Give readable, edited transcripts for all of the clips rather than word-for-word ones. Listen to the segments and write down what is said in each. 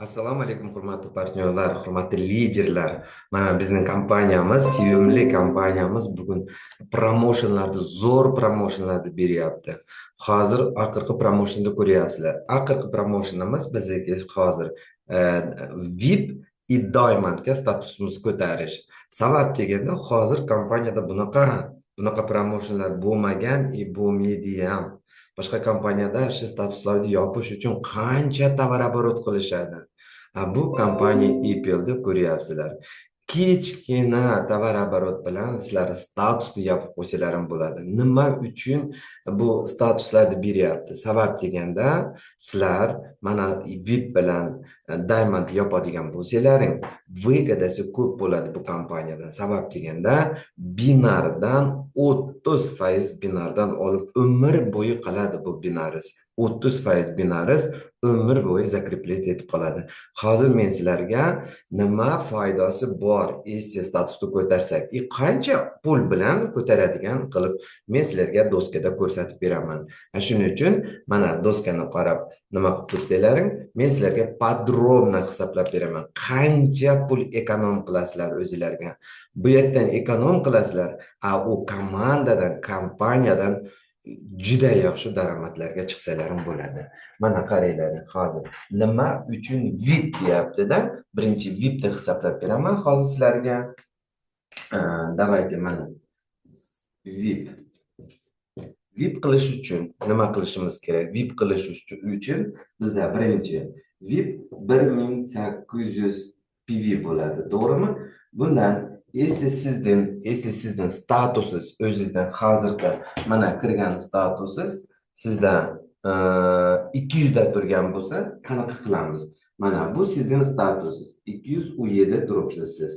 Assalomu alaykum hurmatli partnyorlar, hurmatli liderlar. Mana bizning kompaniyamiz, sevimli kompaniyamiz bugun zo'r promotionlarni beryapti. Hozir oxirgi promoshinni ko'ryapsizlar. Oxirgi promotionimiz bizniki hozir VIP и Diamondga statusimiz ko'tarish. Sabab deganda hozir kompaniyada bunaqa promotionlar bo'lmagan, bo'lmaydi ham. Boshqa kompaniyada shu statuslarni yopish uchun qancha tovar оборот qilishadi. Bu kompaniya Apple'da ko'ryapsizlar. Kichkina tovar оборот bilan sizlar statusni yopib qo'ysalarim bo'ladi. Nima uchun bu statuslarni beryapti? Sabab deganda sizlar mana VIP bilan Diamond yopadigan bo'lsalaring, выгодасы ko'p bo'ladi bu kompaniyadan. Sabab deganda binardan 30% binardan olib umr bo'yi qoladi bu binaringiz. 30% binaringiz umr bo'yi zakreplent etib qoladi. Hozir men sizlarga nima foydasi bor essi statusni ko'tarsak, qancha pul bilan ko'taradigan qilib men sizlarga doskada ko'rsatib beraman. Shuning uchun mana doskani qarab nima qilib tursalaring, men sizlarga podrobno hisoblab beraman. Qancha pul ekonom qilasizlar o'zingizlarga. Bu yerdan ekonom qilasizlar, u komandadan, kompaniyadan juda yaxshi daromadlarga chiqsalarim bo'ladi. Mana qaranglar, hozir nima uchun VIP deyapti-da. Birinchi VIPni hisoblab beraman hozir sizlarga. Давайте mana VIP. VIP qilish uchun nima qilishimiz kerak? VIP qilish uchun bizda birinchi VIP 1800 PV bo'ladi, to'g'rimi? Bundan sizdan statusiz o'zingizdan hozirgi mana kirgan statusiz sizda 200 da turgan bo'lsa, qanaqa qilamiz? Mana bu sizning statusiz 200 u yerda turibsiz siz.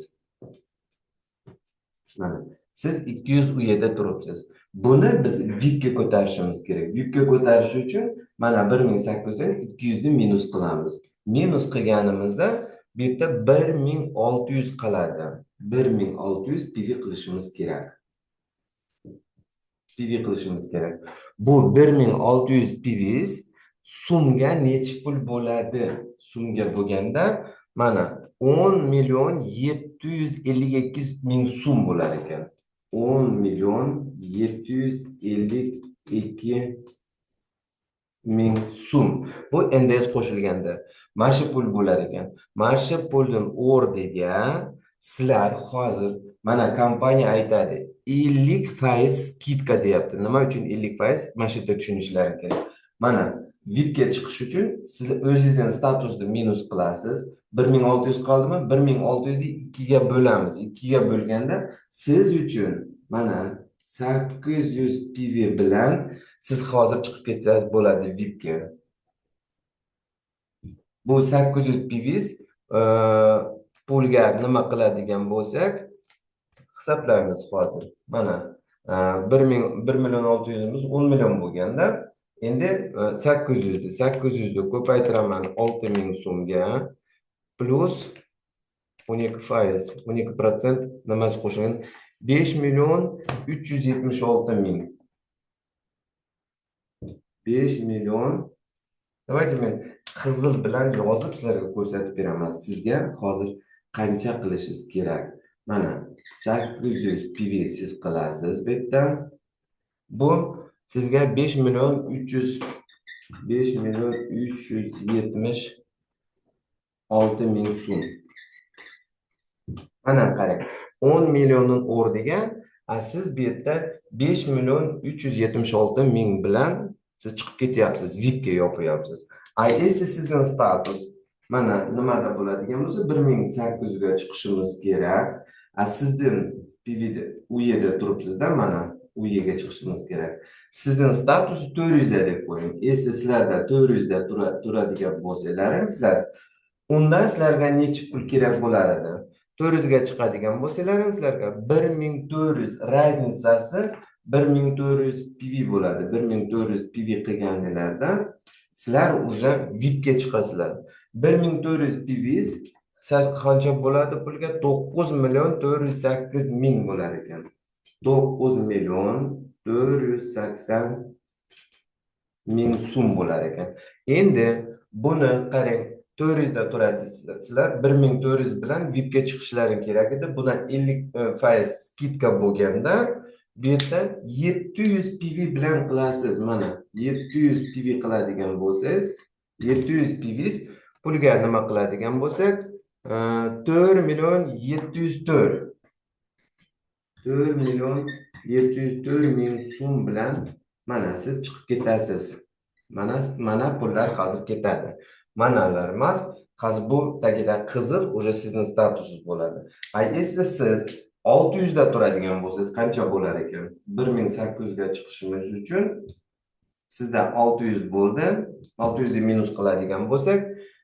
Mana siz 200 u yerda turibsiz. Buni biz VIPga ko'tarishimiz kerak. VIPga ko'tarish uchun mana 1800 dan 200 ni minus qilamiz. Minus qilganimizda bu yerda 1600 qoladi. 1600 PV qilishimiz kerak. PV qilishimiz kerak. Bu 1600 PV so'mga necha pul bo'ladi? So'mga bo'lganda mana 10.752.000 so'm bo'lar ekan. 10.752.000 so'm. Bu NDS qo'shilganda mana shu pul bo'lar ekan. Mana shu pulning o'rniga sizlar hozir mana kompaniya aytadi 50% skidka deyapti. Nima uchun 50%? Mana shu yerda tushunishlaring kerak. Mana VIPga chiqish uchun siz o'zingizdan statusni minus qilasiz. 1600 qoldimi? 1600 ni 2 ga bo'lamiz. 2 ga bo'lganda siz uchun mana 800 PV bilan siz hozir chiqib ketsangiz bo'ladi VIPga. Bu 800 PV pulga nima qiladigan bo'lsak, hisoblaymiz hozir. Mana 1.600.000 imiz 10 million bo'lganda, endi 800 ni ko'paytiraman 6000 so'mga plus 12% nimasi qo'shilgan 5.376.000. 5 million. Davaydi men qizil bilan yozib sizlarga ko'rsatib beraman. Sizga hozir qancha qilishingiz kerak. Mana 800 PV siz qilasiz bu yerda. Bu sizga 5.376.000 so'm. Mana qarang, 10 millionning o'rniga siz bu yerda 5.376.000 bilan siz chiqib ketyapsiz, VIPga yopyapsiz. Endi sizning status mana nimada bo'ladigan bo'lsa 1800 ga chiqishimiz kerak. Sizning PV'da u yerda turibsizda, mana u yerga chiqishimiz kerak. Sizning status 400 da deb qo'ying. Esda sizlarda 400 da turadigan bo'lsalaring, sizlar undan sizlarga necha pul kerak bo'lar edi? 400 ga chiqadigan bo'lsalaring, sizlarga 1400 raznicasi 1400 PV bo'ladi. 1400 PV qilganinglarda sizlar уже VIPga chiqasizlar. 1400 PV qancha bo'ladi pulga? 9.408.000 bo'lar ekan. 9.480.000 so'm bo'lar ekan. Endi buni qarang, 400'da turadi sizlar 1400 bilan VIPga chiqishlaring kerak edi. Bundan 50% skidka bo'lganda bu yerda 700 PV bilan qilasiz. Mana 700 PV qiladigan bo'lsangiz, 700 PV pulga nima qiladigan bo'lsak, 4 million 704 4 million 704 ming so'm bilan mana siz chiqib ketasiz. Mana pullar hozir ketadi. Manalar emas, hozir bu tagida qizil уже sizning statusingiz bo'ladi. Endi siz 600 da turadigan bo'lsangiz qancha bo'lar ekan? 1800 ga chiqishimiz uchun sizda 600 bo'ldi. 600 ni minus qiladigan bo'lsak,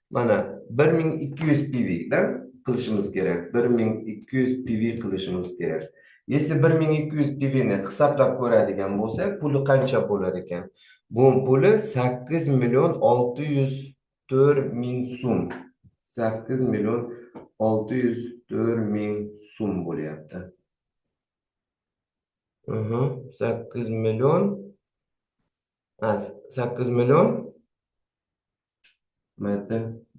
mana 1200 PV dan qilishimiz kerak. 1200 PV qilishimiz kerak. Если 1200 PV ni hisoblab ko'radigan bo'lsak, puli qancha bo'lar ekan? Bu puli 8 million 604 ming so'm. 8 million 604 ming so'm bo'lyapti. 8 million 8 million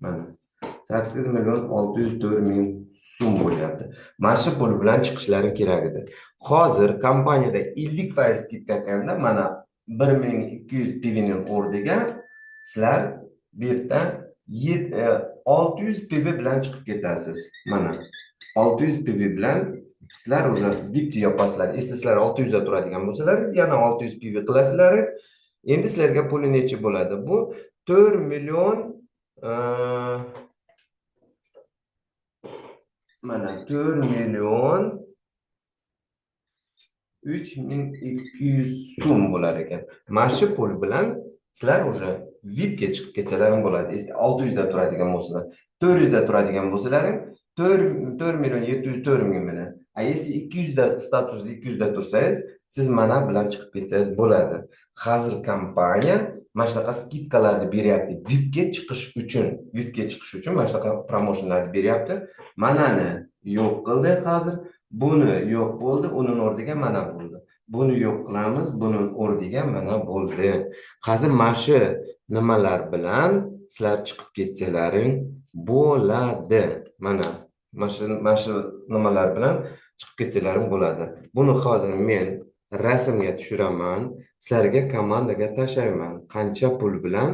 mana 8 million 604 ming so'm bo'lyapti. Mana shu pul bilan chiqishlari kerak edi. Hozir kompaniyada 50% skidka qilganda mana 1200 PV ning o'rniga sizlar bu yerda 600 PV bilan chiqib ketasiz. Mana 600 PV bilan sizlar o'zi VIP yopasizlar. Endi sizlar 600 da turadigan bo'lsalar, yana 600 PV qilasizlar. Endi sizlarga puli necha bo'ladi? Bu 4 million mana 4 million 3200 so'm bo'lar ekan. Mana shu pul bilan sizlar уже VIPga chiqib ketsalaring bo'ladi. 600 da turadigan bo'lsalar, 400 da turadigan bo'lsalaring 4 million 704 ming bilan. Если 200 da status 200 da tursangiz, siz mana bilan chiqib ketsangiz bo'ladi. Hozir kompaniya mana shunaqa skidkalarni beryapti. VIPga chiqish uchun mana shunaqa promotionlarni beryapti. Manani yo'q qildi hozir. Buni yo'q bo'ldi, uning o'rniga mana bo'ldi. Buni yo'q qilamiz, buning o'rniga mana bo'ldi. Hozir mana shu nimalar bilan sizlar chiqib ketsalaring bo'ladi. Mana shu nimalar bilan chiqib ketsalaring bo'ladi. Buni hozir men rasmga tushiraman, sizlarga komandaga tashlayman. Qancha pul bilan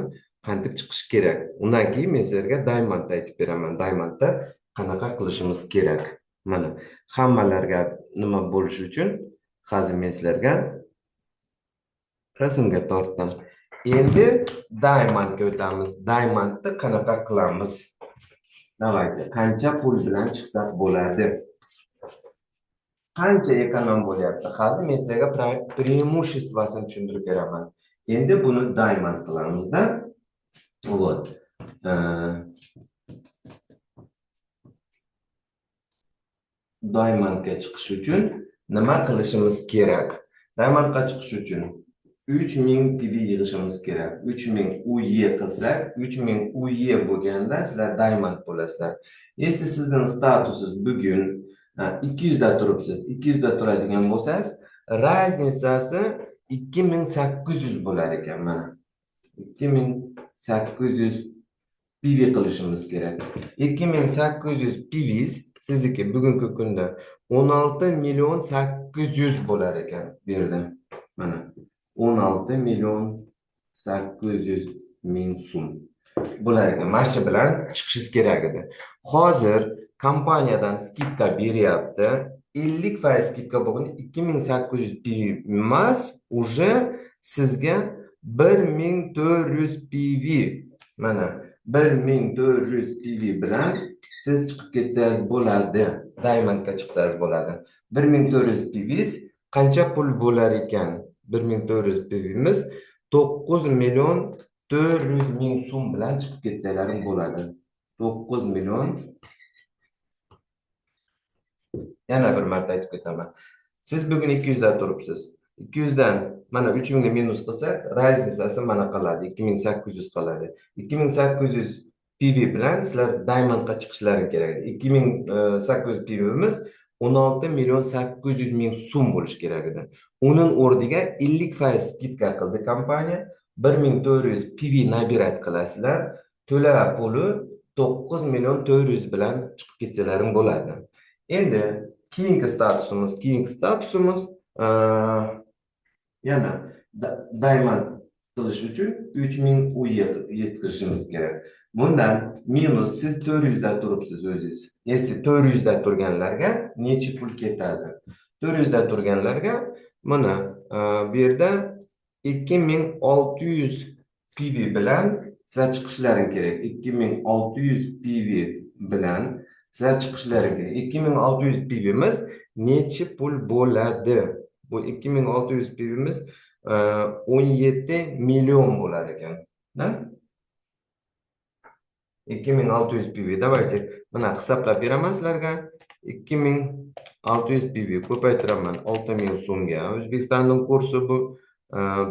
qanday chiqish kerak. Undan keyin men sizlarga Diamond aytib beraman. Diamondda qanaqa qilishimiz kerak. Mana hammalarga nima bo'lish uchun hozir men sizlarga rasmga tortdim. Endi Diamondga o'tamiz. Diamondni qanaqa qilamiz? Davaydi, qancha pul bilan chiqsak bo'ladi? Qancha ekonom bo'lyapti? Hozir men sizlarga преимуществосini tushuntirib beraman. Endi buni Diamond qilamizda. Вот. Diamondga chiqish uchun nima qilishimiz kerak? Diamondga chiqish uchun 3000 PV yig'ishimiz kerak. 3000 UE qilsak, 3000 UE bo'lganda sizlar Diamond bo'lasizlar. Endi sizning statusingiz bugun 200 da turibsiz. 200 da turadigan bo'lsangiz, raznicasi 2800 bo'lar ekan mana. 2800 PV qilishimiz kerak. 2800 PV sizniki bugungi kunda 16 million 800 bo'lar ekan bu yerda. Mana 16 million 800 ming so'm bo'lar ekan. Mana shu bilan chiqishingiz kerak edi. Hozir kompaniyadan skidka beryapti. 50% skidka bo'lganda 2800 PV emas, уже sizga 1400 PV. Mana 1400 PV bilan siz chiqib ketsangiz bo'ladi. Diamondga chiqsangiz bo'ladi. 1400 PV qancha pul bo'lar ekan? 1400 PV'miz 9 million 400 ming so'm bilan chiqib ketsalaring bo'ladi. 9 million. Yana bir marta aytib ketaman. Siz bugun 200 da turibsiz. 200 dan mana 3000 ga minus qilsak, raznicasi mana qoladi. 2800 qoladi. 2800 PV bilan sizlar Diamondga chiqishlaring kerak. 2800 PV'miz 16 million 800 ming so'm bo'lish kerak edi. Uning o'rniga 50% skidka qildi kompaniya. 1400 PV nabirat qilasizlar. To'la puli 9.400.000 bilan chiqib ketsalaring bo'ladi. Endi keyingi statusimiz yana diamond qilish uchun 3.000 yetkazishimiz kerak. Bundan minus siz 400 da turibsiz o'zingiz. Endi 400 da turganlarga necha pul ketadi? 400 da turganlarga mana bu yerda 2600 PV bilan sizlar chiqishlaring kerak. 2600 PV bilan sizlar chiqishlaring kerak. 2600 PV'miz necha pul bo'ladi? Bu 2600 PV'miz 17 million bo'lar ekan. 2600 PV. Давайте mana hisoblab beraman sizlarga. 2600 PV ko'paytiraman 6000 so'mga. O'zbekistonning kursi bu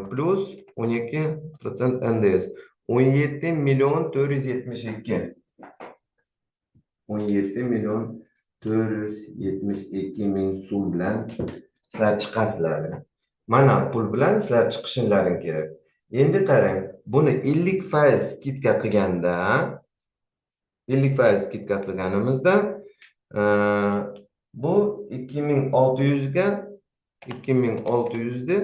plus 12% NDS. 17 million 472. 17 million 472 ming so'm bilan sizlar chiqasizlar. Mana pul bilan sizlar chiqishinlaring kerak. Endi qarang, buni 50% skidka qilganda 50% skidka qilganimizda bu 2600 ga 2600 ni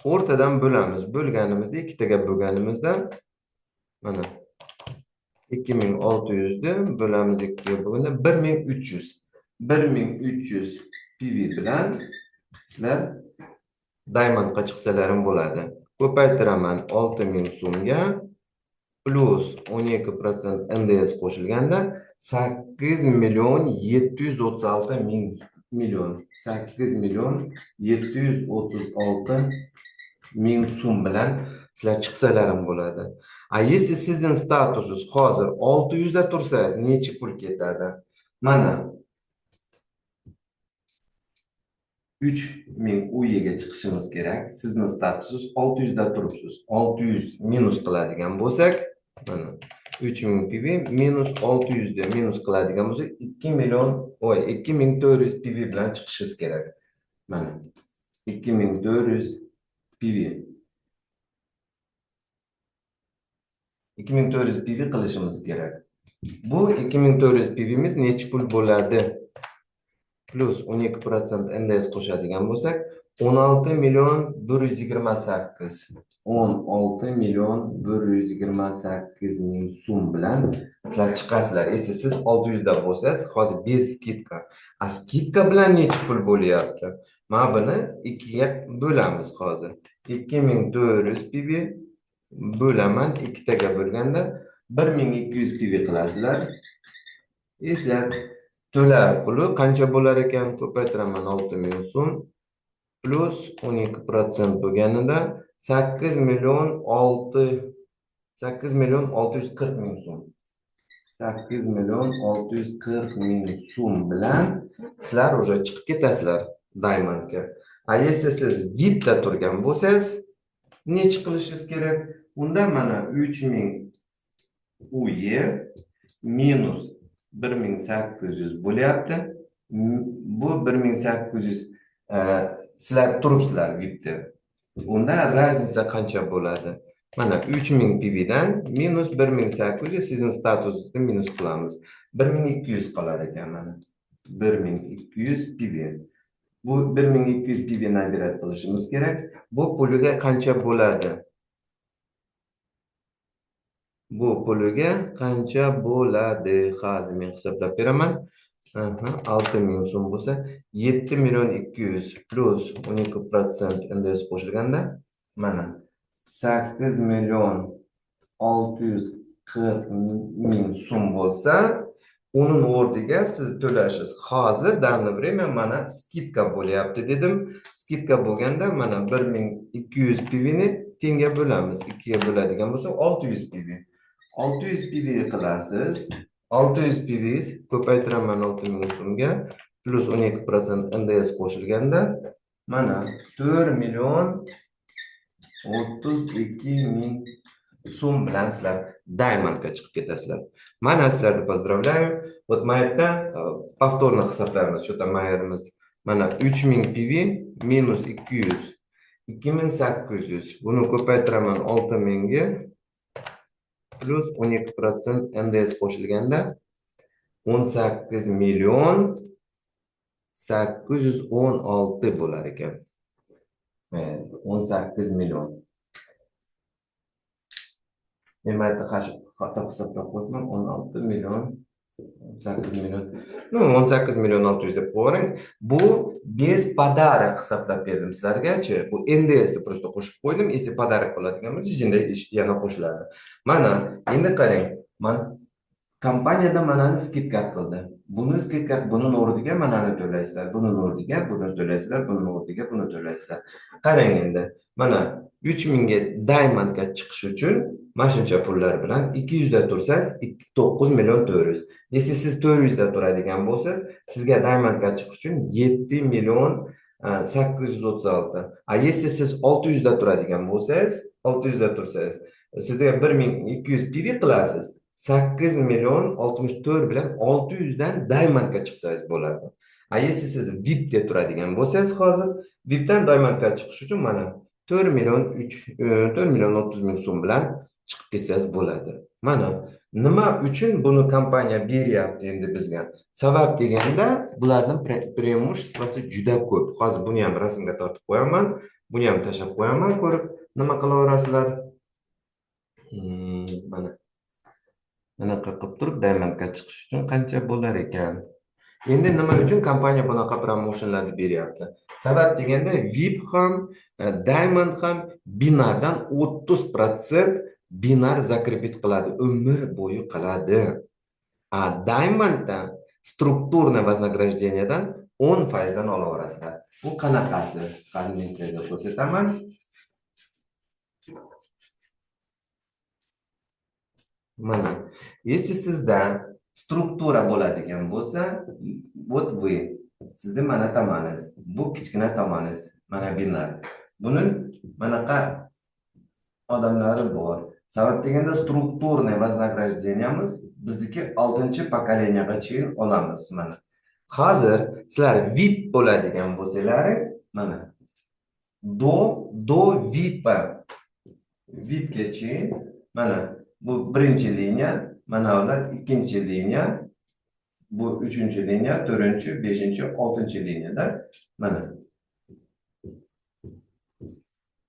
o'rtadan bo'lamiz. Bo'lganimizda ikkitaga bo'lganimizda mana 2600 ni bo'lamiz ikkiga bo'lganda 1300. 1300 PV bilan sizlar diamondga chiqsalaring bo'ladi. Ko'paytiraman 6000 so'mga plus 12% NDS qo'shilganda 8 million 736 million 8 million 736 ming so'm bilan sizlar chiqsalaring bo'ladi. Если sizning statusingiz hozir 600 da tursangiz necha pul ketadi? Mana 3000 uyiga chiqishimiz kerak. Sizning statusingiz 600 da turibsiz. 600 minus qiladigan bo'lsak, mana 3000 PV minus 600 da minus qiladigan bo'lsak 2400 PV bilan chiqishingiz kerak. Mana 2400 PV. 2400 PV qilishimiz kerak. Bu 2400 PV'miz necha pul bo'ladi? Plus 12% NDS qo'shadigan bo'lsak 16 million 128. 16 million 128 ming so'm bilan sizlar chiqasizlar. Endi siz 600 da bo'lsangiz, hozir bez skidka. Skidka bilan necha pul bo'lyapti? Mana buni 2 ga bo'lamiz hozir. 2400 PV bo'laman 2 taga bo'lganda 1200 PV qilasizlar. Sizlar to'lar puli qancha bo'lar ekan? Ko'paytiraman 6000 so'm plus 12% bo'lganida 8 million 640 ming so'm. 8 million 640 ming so'm bilan sizlar уже chiqib ketasizlar diamondga. Если siz VIPda turgan bo'lsangiz, necha qilishingiz kerak? Unda mana 3000 uyi minus 1800 bo'lyapti. Bu 1800 sizlar turibsizlar VIPda. Unda raznica qancha bo'ladi? Mana 3000 PV dan minus 1800 sizning statusni minus qilamiz. 1200 qolar ekan mana. 1200 PV. Bu 1200 PV nabirат qilishimiz kerak. Bu puliga qancha bo'ladi? Bu puliga qancha bo'ladi? Hozir men hisoblab beraman. 6000 so'm bo'lsa 7 million 200 plus 12% NDS qo'shilganda mana 8 million 640 ming so'm bo'lsa, uning o'rniga siz to'lashingiz hozir данное время mana skidka bo'lyapti dedim. Skidka bo'lganda mana 1200 PV ni tenga bo'lamiz. 2 ga bo'ladigan bo'lsa 600 PV. 600 PV qilasiz. 600 PV ko'paytiraman 6000 so'mga plus 12% NDS qo'shilganda mana 4 million 32 ming so'm bilan sizlar diamondga chiqib ketasizlar. Mana sizlarni поздравляю. Вот mayda повторно hisoblaymiz. Shu mayerimiz mana 3000 PV minus 200 2800. Buni ko'paytiraman 6000 ga plus 12% NDS qo'shilganda 18.816 bo'lar ekan. 18 million. Men mayda xato hisoblab qo'ydim. 16 million. 18 million. No, 18 million 600 deb qo'ying. Bu bez pодарок hisoblab berdim sizlarga-chi. Bu NDS deb просто qo'shib qo'ydim. Если pодарок bo'ladigan bo'lsa, jinda yana qo'shiladi. Mana, endi qarang. Men kompaniyada manani skidka qildi. Buni skidka, buni o'rniga manani to'laysizlar. Buni o'rniga buni to'laysizlar. Buni o'rniga buni to'laysizlar. Qarang endi. Mana 3000 ga Diamondga chiqish uchun mana shuncha pullar bilan 200 da tursangiz 9 million 400. Если siz 400 da turadigan bo'lsangiz, sizga Diamondga chiqish uchun 7 million 836. Если siz 600 da turadigan bo'lsangiz, 600 da tursangiz, sizga 1200 PV qilasiz. 8 million 64 bilan 600 dan Diamondga chiqsangiz bo'ladi. Если siz VIP ga turadigan bo'lsangiz, hozir VIP dan Diamondga chiqish uchun mana 4 million 30 ming so'm bilan chiqib ketsangiz bo'ladi. Mana nima uchun buni kompaniya beryapti endi bizga? Sabab deganda, bularning преимуществоsi juda ko'p. Hozir buni ham rasmga tortib qo'yaman, buni ham tashlab qo'yaman, ko'rib nima qilaverasizlar. Mana bunaqa qilib turib Diamondga chiqish uchun qancha bo'lar ekan? Endi nima uchun kompaniya bunaqa promotionlarni beryapti? Sabab deganda VIP ham, Diamond ham binardan 30% binar zakrebit qiladi, umr bo'yi qiladi. A Diamondda strukturniy вознаграждениyadan 10% dan olaverasizlar. Bu qanaqasi? Qani men sizlarga ko'rsataman. Mana, если sizda struktura bo'ladigan bo'lsa, вот вы, sizning mana tomoningiz, bu kichkina tomoningiz, mana binar. Buning manaqa odamlari bor. Sabab deganda strukturniy вознаграждениямыз bizniki 6-pokoleniyaga olamiz mana. Hozir sizlar VIP bo'ladigan bo'lsanglar, mana do VIP gacha mana bu birinchi liniya, mana ular ikkinchi liniya, bu uchinchi liniya, to'rtinchi, beshinchi, oltinchi liniyada mana.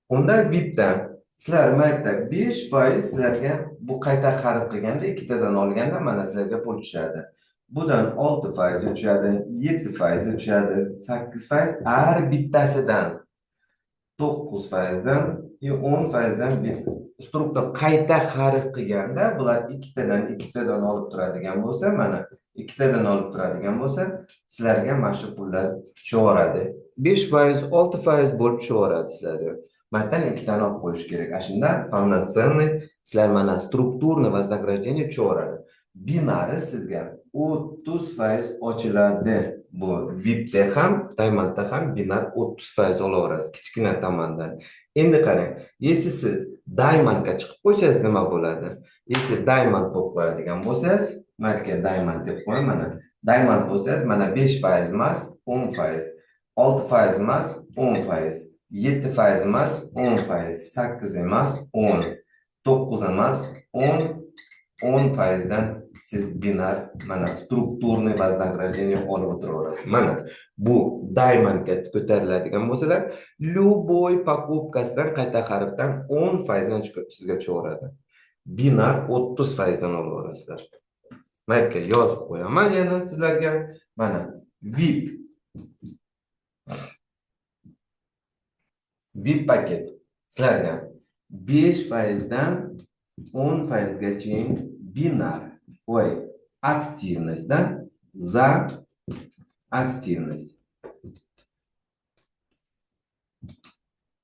Unda VIPdan sizlar mayda 5% sizlarga bu qayta xarid qilganda ikkitadan olganda mana sizlarga pul tushadi. Budan 6% tushadi, 7% tushadi, 8% har bittasidan, 9% dan, 10% dan struktur qayta xarid qilganda bular ikkitadan olib turadigan bo'lsa, mana ikkitadan olib turadigan bo'lsa, sizlarga mana shu pullar tushaveradi. 5%, 6% bo'lib tushaveradi sizlarga. Matdan ikkitani olib qo'yish kerak. Shunda полноценный sizlar mana strukturniy вознаграждение tushaveradi. Binari sizga 30% ochiladi. Bu VIPda ham, Diamondda ham binar 30% olaverasiz kichkina tomondan. Endi qarang, если siz Diamondga chiqib qo'ysangiz nima bo'ladi? Если Diamond bo'lib qo'yadigan bo'lsangiz, marka Diamond deb qo'y mana. Diamond bo'lsangiz mana 5% emas, 10%, 6% emas, 10%, 7% emas, 10%, 8 emas, 10, 9 emas, 10% dan siz binar mana strukturniy вознаграждение olib o'tiraverasiz. Mana bu Diamondga ko'tariladigan bo'lsalar, любой покупкasidan qayta xariddan 10% dan sizga tushaveradi. Binar 30% dan olaverasizlar. Mayka yozib qo'yaman yana sizlarga. Mana VIP paket sizlarga 5% dan 10% gacha binar. Ой, активность, да? За активность.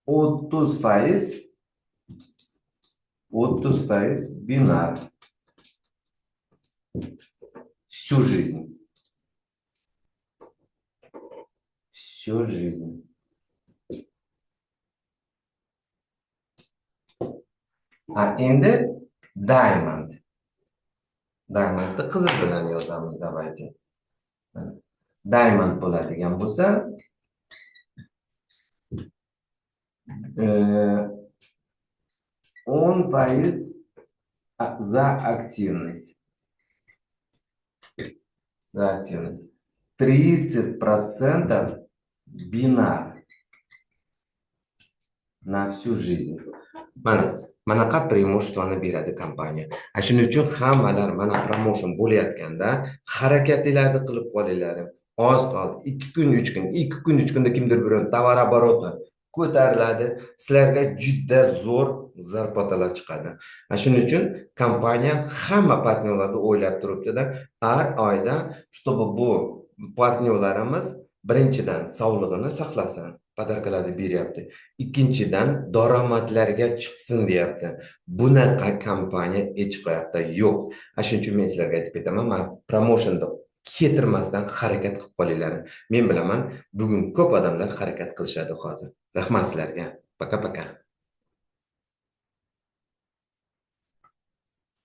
30% бинар. Всю жизнь. Всю жизнь. А endi Diamond. Diamondni qizil bilan yozamiz, davaychi. Diamond bo'ladigan bo'lsa, 10%, За активность. За активность. 30% бинар на всю жизнь. Mana premotion'ni beradi kompaniya. Shuning uchun hammalar mana promotion bo'layotganda harakatinglarni qilib qolinglar. Oz qoldi. 2 kun, 3 kun, 2 kun, 3 kunda kimdir biron tovar оборотni ko'tariladi. Sizlarga juda zo'r zarbotalar chiqadi. Shuning uchun kompaniya hamma partnyorlarni o'ylab turibdi-da, har oyda, чтобы bu partnyorlarimiz birinchidan sog'lig'ini saqlasin, podarkalarni beryapti. Ikkinchidan daromadlarga chiqsin deyapti. Bunaqa kompaniya hech qayerda yo'q. Shuning uchun men sizlarga aytib ketaman, mana promotionda ketirmasdan harakat qilib qolinglar. Men bilaman, bugun ko'p odamlar harakat qilishadi hozir. Rahmat sizlarga. Paka paka.